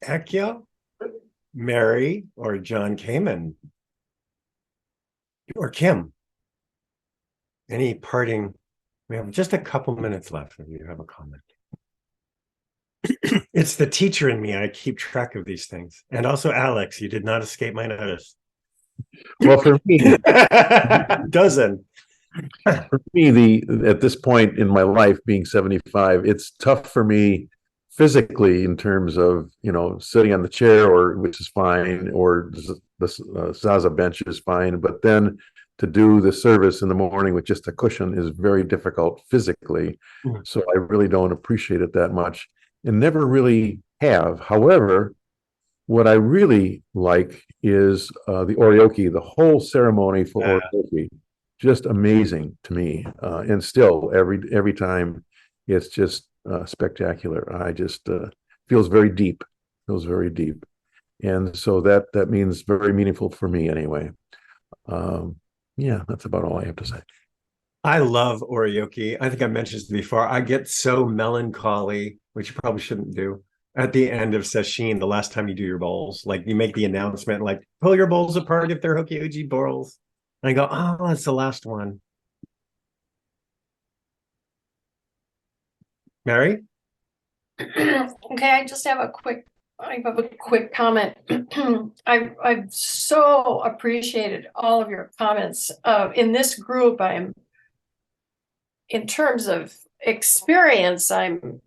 Ekyo, Mary, or John Kamen, or Kim. Any parting? We have just a couple minutes left if you have a comment. It's the teacher in me. I keep track of these things. And also Alex, you did not escape my notice. Well, for me, Dozen. at this point in my life, being 75, it's tough for me physically in terms of, sitting on the chair, which is fine, or the Zaza bench is fine. But then to do the service in the morning with just a cushion is very difficult physically. So I really don't appreciate it that much, and never really have. However, what I really like is the oryoki, the whole ceremony for oryoki. Just amazing to me, and still every time it's just spectacular. I just feels very deep, and so that means very meaningful for me anyway. Yeah, that's about all I have to say. I love oryoki. I think I mentioned this before. I get so melancholy, which you probably shouldn't do, at the end of sesshin, the last time you do your bowls. Like, you make the announcement, like, pull your bowls apart if they're Hokyoji bowls. And I go, oh, it's the last one. Mary? Okay, I have a quick comment. I've so appreciated all of your comments. In this group, in terms of experience, I'm,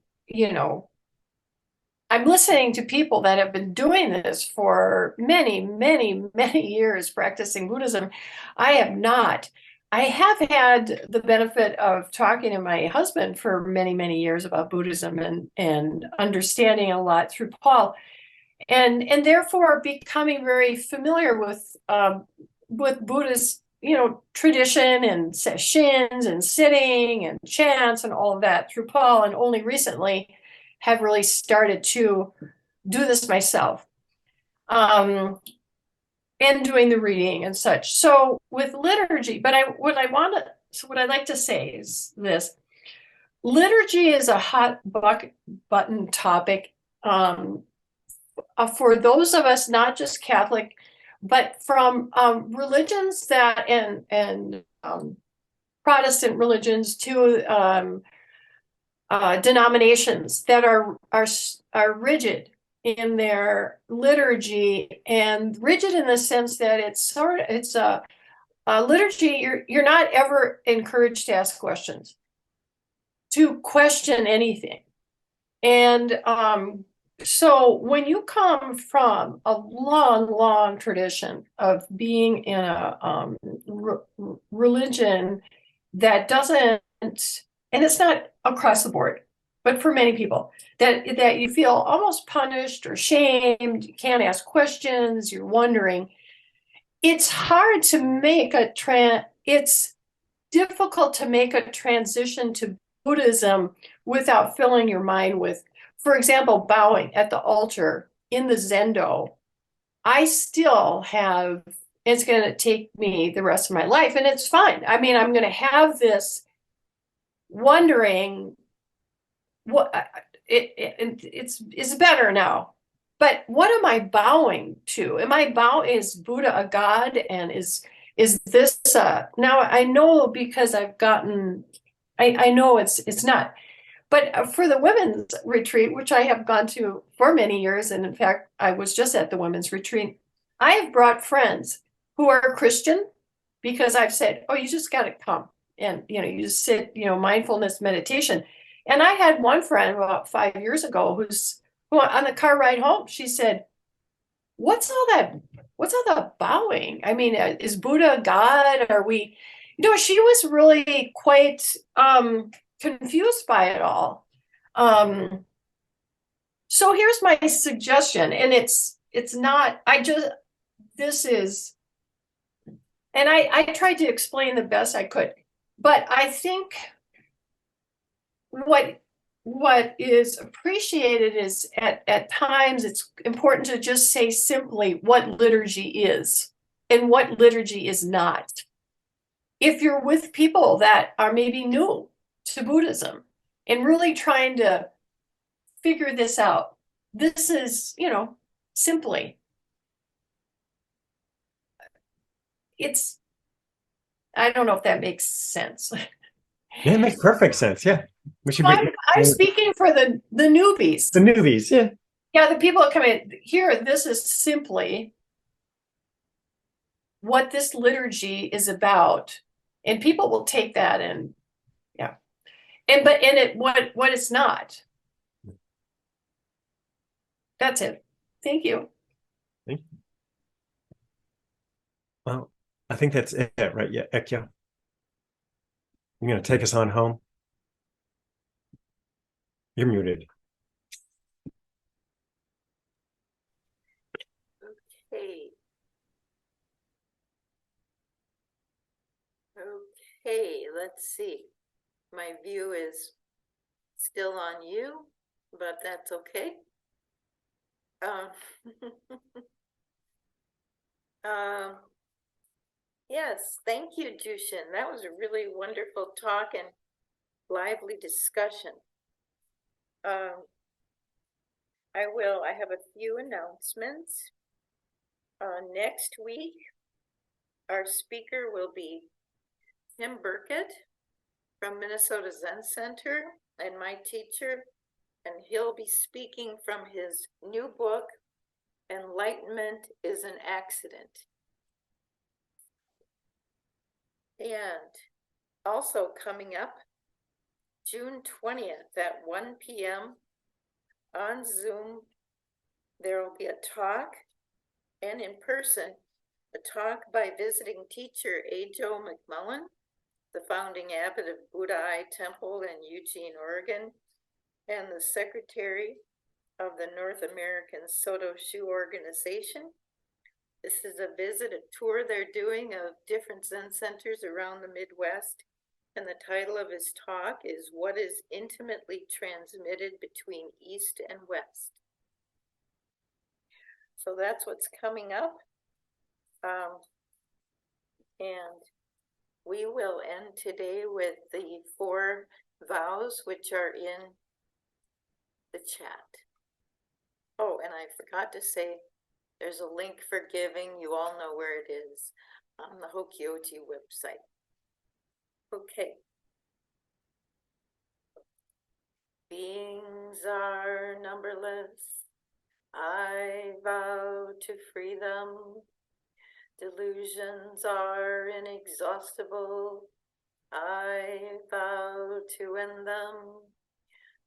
I'm listening to people that have been doing this for many, many, many years, practicing Buddhism. I have not. I have had the benefit of talking to my husband for many, many years about Buddhism and understanding a lot through Paul, and therefore becoming very familiar with Buddhist, tradition and sessions and sitting and chants and all of that through Paul, and only recently have really started to do this myself, and doing the reading and such. So with liturgy, but what I'd like to say is this: liturgy is a hot button topic, for those of us not just Catholic, but from religions that and Protestant religions to denominations that are rigid in their liturgy, and rigid in the sense that it's a liturgy. You're not ever encouraged to ask questions, to question anything, and so when you come from a long tradition of being in a religion that doesn't, and it's not across the board, but for many people, that you feel almost punished or shamed, you can't ask questions, you're wondering, it's hard to make it's difficult to make a transition to Buddhism without filling your mind with, for example, bowing at the altar in the Zendo. I still have, it's going to take me the rest of my life, and it's fine. I mean, I'm going to have this wondering what it's better now. But what am I bowing to? Is Buddha a god? And is this now I know, because I've gotten, I know it's not. But for the women's retreat, which I have gone to for many years, and in fact, I was just at the women's retreat, I have brought friends who are Christian, because I've said, oh, you just got to come. And, you just sit, mindfulness meditation. And I had one friend about 5 years ago who on the car ride home, she said, what's all that bowing? I mean, is Buddha God? Are we, she was really quite confused by it all. So here's my suggestion, and it's not, this is, and I tried to explain the best I could, but I think what is appreciated is at times it's important to just say simply what liturgy is and what liturgy is not. If you're with people that are maybe new to Buddhism and really trying to figure this out, this is, simply, I don't know if that makes sense. Yeah, it makes perfect sense. Yeah. We should be I'm speaking for the newbies. the newbies. Yeah. Yeah, the people that come in here, this is simply what this liturgy is about. And people will take that and what it's not. That's it. Thank you. Thank you. Well, I think that's it, right? Yeah, Ekya. You're going to take us on home? You're muted. Okay. Okay, let's see. My view is still on you, but that's okay. Yes, thank you, Jushin. That was a really wonderful talk and lively discussion. I have a few announcements. Next week, our speaker will be Tim Burkett from Minnesota Zen Center, and my teacher, and he'll be speaking from his new book, Enlightenment is an Accident. And also coming up, June 20th at 1 p.m., on Zoom, there will be a talk, and in person, a talk by visiting teacher A.Joe McMullen, the founding abbot of Buddhist Temple in Eugene, Oregon, and the secretary of the North American Soto Shoe Organization. This is a visit, a tour they're doing of different Zen centers around the Midwest. And the title of his talk is What is Intimately Transmitted Between East and West? So that's what's coming up. And we will end today with the 4 vows which are in the chat. Oh, and I forgot to say, there's a link for giving. You all know where it is on the Hokyoji website. Okay. Beings are numberless. I vow to free them. Delusions are inexhaustible. I vow to end them.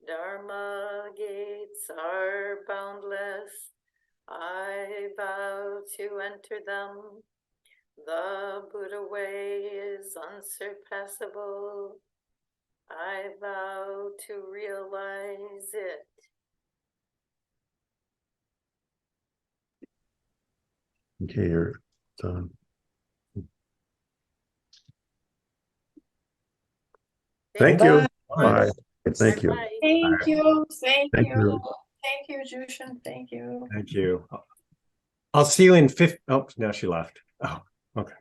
Dharma gates are boundless. I vow to enter them. The Buddha way is unsurpassable. I vow to realize it. Okay, you're done. Thank you. Bye. Thank you. Bye. Thank you, thank Thank you, you. thank you, Jushin, thank you. Thank you. I'll see you in 5. Oh, now she left. Oh, okay.